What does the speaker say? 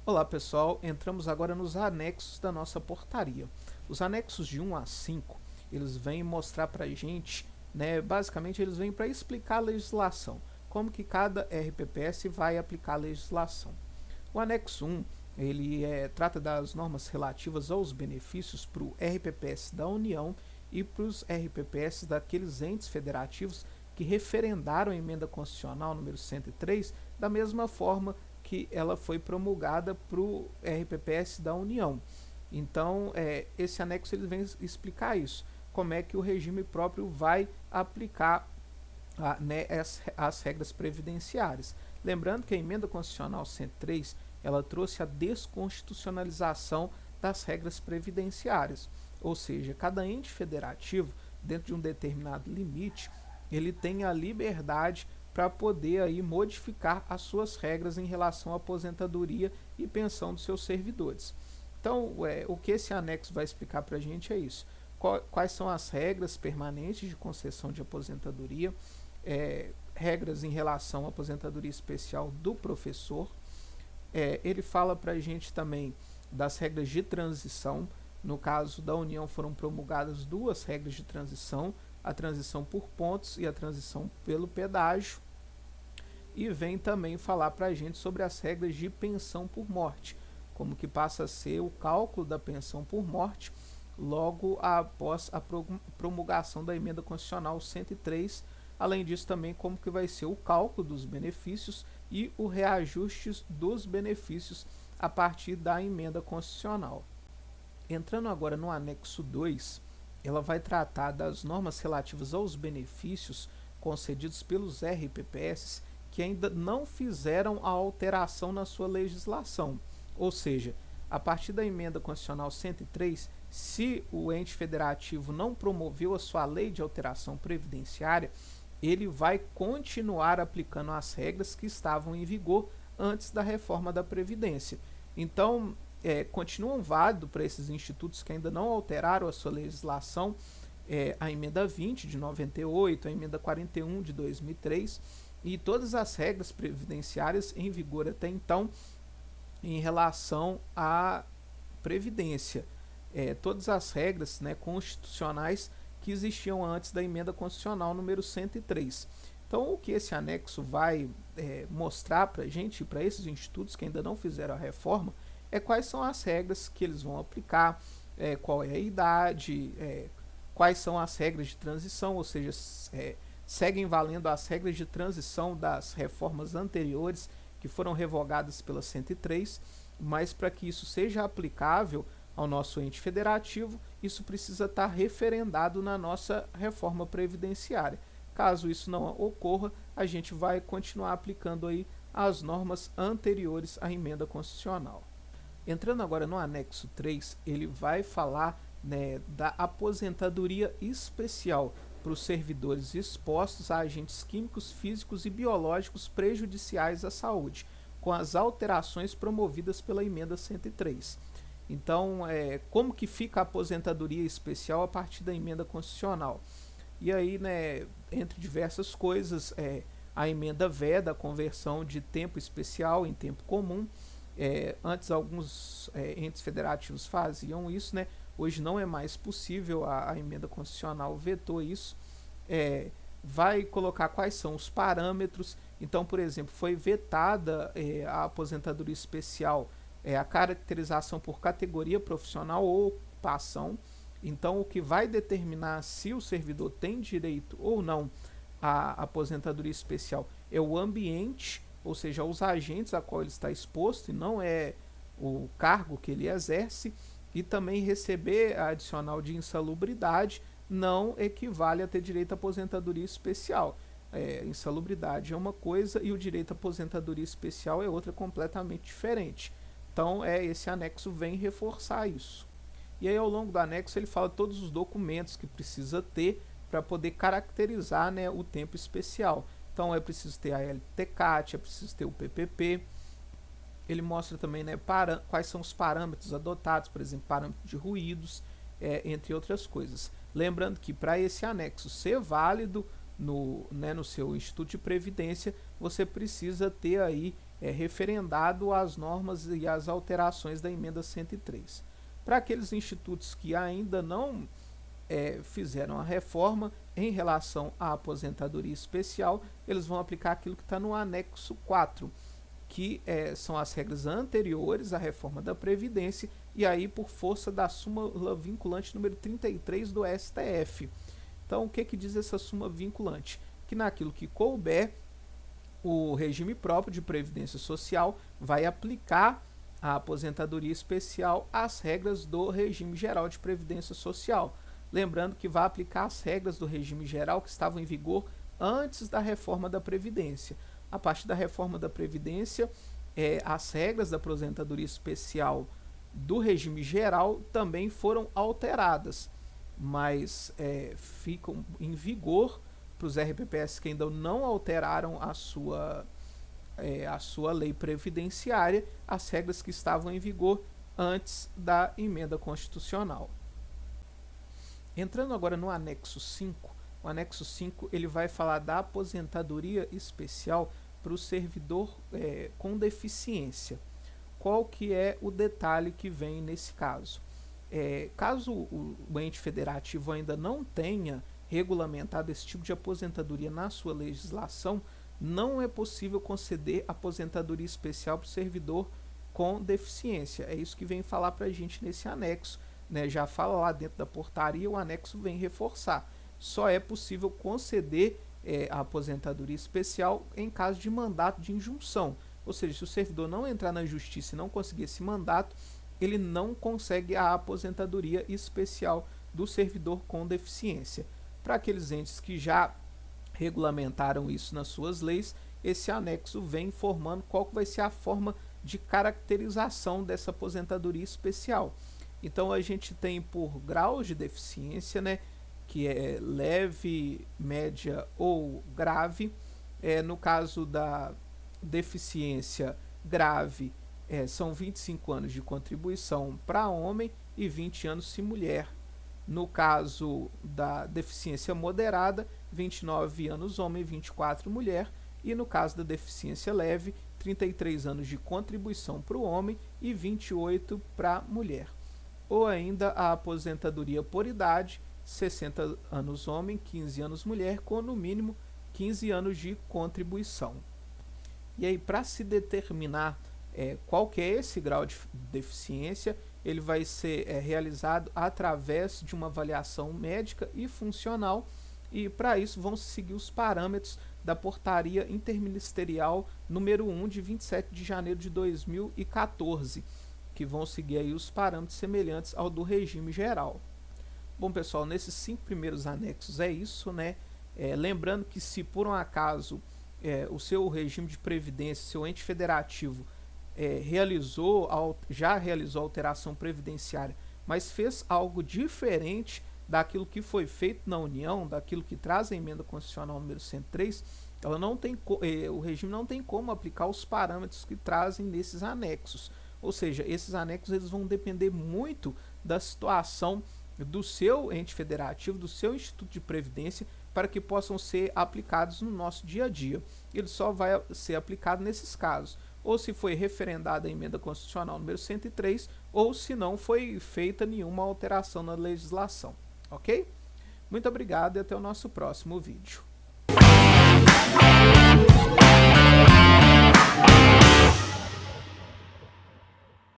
Olá pessoal, entramos agora nos anexos da nossa portaria. Os anexos de 1 a 5, eles vêm mostrar para a gente, basicamente eles vêm para explicar a legislação, como que cada RPPS vai aplicar a legislação. O anexo 1, ele trata das normas relativas aos benefícios para o RPPS da União e para os RPPS daqueles entes federativos que referendaram a emenda constitucional número 103, da mesma forma que ela foi promulgada para o RPPS da União. Então, esse anexo ele vem explicar isso, como é que o regime próprio vai aplicar as regras previdenciárias. Lembrando que a emenda constitucional 103 ela trouxe a desconstitucionalização das regras previdenciárias, ou seja, cada ente federativo, dentro de um determinado limite, ele tem a liberdade para poder aí modificar as suas regras em relação à aposentadoria e pensão dos seus servidores. Então, o que esse anexo vai explicar para a gente é isso. Quais são as regras permanentes de concessão de aposentadoria, regras em relação à aposentadoria especial do professor. Ele fala para a gente também das regras de transição. No caso da União foram promulgadas duas regras de transição, a transição por pontos e a transição pelo pedágio. E vem também falar para a gente sobre as regras de pensão por morte, como que passa a ser o cálculo da pensão por morte logo após a promulgação da emenda constitucional 103. Além disso também como que vai ser o cálculo dos benefícios e o reajuste dos benefícios a partir da emenda constitucional. Entrando agora no anexo 2, ela vai tratar das normas relativas aos benefícios concedidos pelos RPPS que ainda não fizeram a alteração na sua legislação. Ou seja, a partir da emenda constitucional 103, se o ente federativo não promoveu a sua lei de alteração previdenciária, ele vai continuar aplicando as regras que estavam em vigor antes da reforma da Previdência. Então, continuam válidos para esses institutos que ainda não alteraram a sua legislação, a emenda 20 de 98, a emenda 41 de 2003 e todas as regras previdenciárias em vigor até então em relação à Previdência. Todas as regras constitucionais que existiam antes da emenda constitucional número 103. Então, o que esse anexo vai mostrar para a gente, para esses institutos que ainda não fizeram a reforma, quais são as regras que eles vão aplicar, qual é a idade, quais são as regras de transição, ou seja, seguem valendo as regras de transição das reformas anteriores que foram revogadas pela 103, mas para que isso seja aplicável ao nosso ente federativo, isso precisa estar referendado na nossa reforma previdenciária. Caso isso não ocorra, a gente vai continuar aplicando aí as normas anteriores à emenda constitucional. Entrando agora no anexo 3, ele vai falar da aposentadoria especial para os servidores expostos a agentes químicos, físicos e biológicos prejudiciais à saúde, com as alterações promovidas pela emenda 103. Então, como que fica a aposentadoria especial a partir da emenda constitucional? E aí, entre diversas coisas, a emenda veda a conversão de tempo especial em tempo comum. Antes alguns entes federativos faziam isso, hoje não é mais possível, a emenda constitucional vetou isso. Vai colocar quais são os parâmetros. Então, por exemplo, foi vetada a aposentadoria especial, a caracterização por categoria profissional ou ocupação. Então, o que vai determinar se o servidor tem direito ou não à aposentadoria especial é o ambiente, ou seja, os agentes a qual ele está exposto, e não é o cargo que ele exerce. E também receber a adicional de insalubridade não equivale a ter direito à aposentadoria especial. Insalubridade é uma coisa e o direito à aposentadoria especial é outra completamente diferente. Então, esse anexo vem reforçar isso. E aí, ao longo do anexo, ele fala todos os documentos que precisa ter para poder caracterizar o tempo especial. Então, é preciso ter a LTCAT, é preciso ter o PPP. Ele mostra também quais são os parâmetros adotados, por exemplo, parâmetro de ruídos, entre outras coisas. Lembrando que para esse anexo ser válido no seu Instituto de Previdência, você precisa ter aí referendado as normas e as alterações da emenda 103. Para aqueles institutos que ainda não fizeram a reforma em relação à aposentadoria especial, eles vão aplicar aquilo que está no anexo 4, que são as regras anteriores à reforma da Previdência, e aí por força da súmula vinculante número 33 do STF. Então, o que diz essa súmula vinculante? Que naquilo que couber, o regime próprio de previdência social vai aplicar a aposentadoria especial às regras do regime geral de previdência social. Lembrando que vai aplicar as regras do regime geral que estavam em vigor antes da reforma da Previdência. A partir da reforma da Previdência, as regras da aposentadoria especial do regime geral também foram alteradas, mas ficam em vigor para os RPPS que ainda não alteraram a sua lei previdenciária, as regras que estavam em vigor antes da emenda constitucional. Entrando agora no anexo 5, o anexo 5 ele vai falar da aposentadoria especial para o servidor com deficiência. Qual que é o detalhe que vem nesse caso? Caso o ente federativo ainda não tenha regulamentado esse tipo de aposentadoria na sua legislação, não é possível conceder aposentadoria especial para o servidor com deficiência. É isso que vem falar para a gente nesse anexo, né? Já fala lá dentro da portaria, o anexo vem reforçar. Só é possível conceder a aposentadoria especial em caso de mandato de injunção. Ou seja, se o servidor não entrar na justiça e não conseguir esse mandato, ele não consegue a aposentadoria especial do servidor com deficiência. Para aqueles entes que já regulamentaram isso nas suas leis, esse anexo vem informando qual que vai ser a forma de caracterização dessa aposentadoria especial. Então a gente tem por graus de deficiência, né, que é leve, média ou grave. No caso da deficiência grave, são 25 anos de contribuição para homem e 20 anos se mulher. No caso da deficiência moderada, 29 anos homem, 24 mulher. E no caso da deficiência leve, 33 anos de contribuição para o homem e 28 para a mulher. Ou ainda a aposentadoria por idade, 60 anos homem, 15 anos mulher, com no mínimo 15 anos de contribuição. E aí, para se determinar qual que é esse grau de deficiência, ele vai ser realizado através de uma avaliação médica e funcional, e para isso vão se seguir os parâmetros da portaria interministerial número 1 de 27 de janeiro de 2014, que vão seguir aí os parâmetros semelhantes ao do regime geral. Bom, pessoal, nesses 5 primeiros anexos é isso, né? Lembrando que se por um acaso o seu regime de previdência, seu ente federativo já realizou alteração previdenciária, mas fez algo diferente daquilo que foi feito na União, daquilo que traz a emenda constitucional número 103, o regime não tem como aplicar os parâmetros que trazem nesses anexos. Ou seja, esses anexos eles vão depender muito da situação do seu ente federativo, do seu instituto de previdência, para que possam ser aplicados no nosso dia a dia. Ele só vai ser aplicado nesses casos, ou se foi referendada a emenda constitucional número 103, ou se não foi feita nenhuma alteração na legislação. Ok? Muito obrigado e até o nosso próximo vídeo.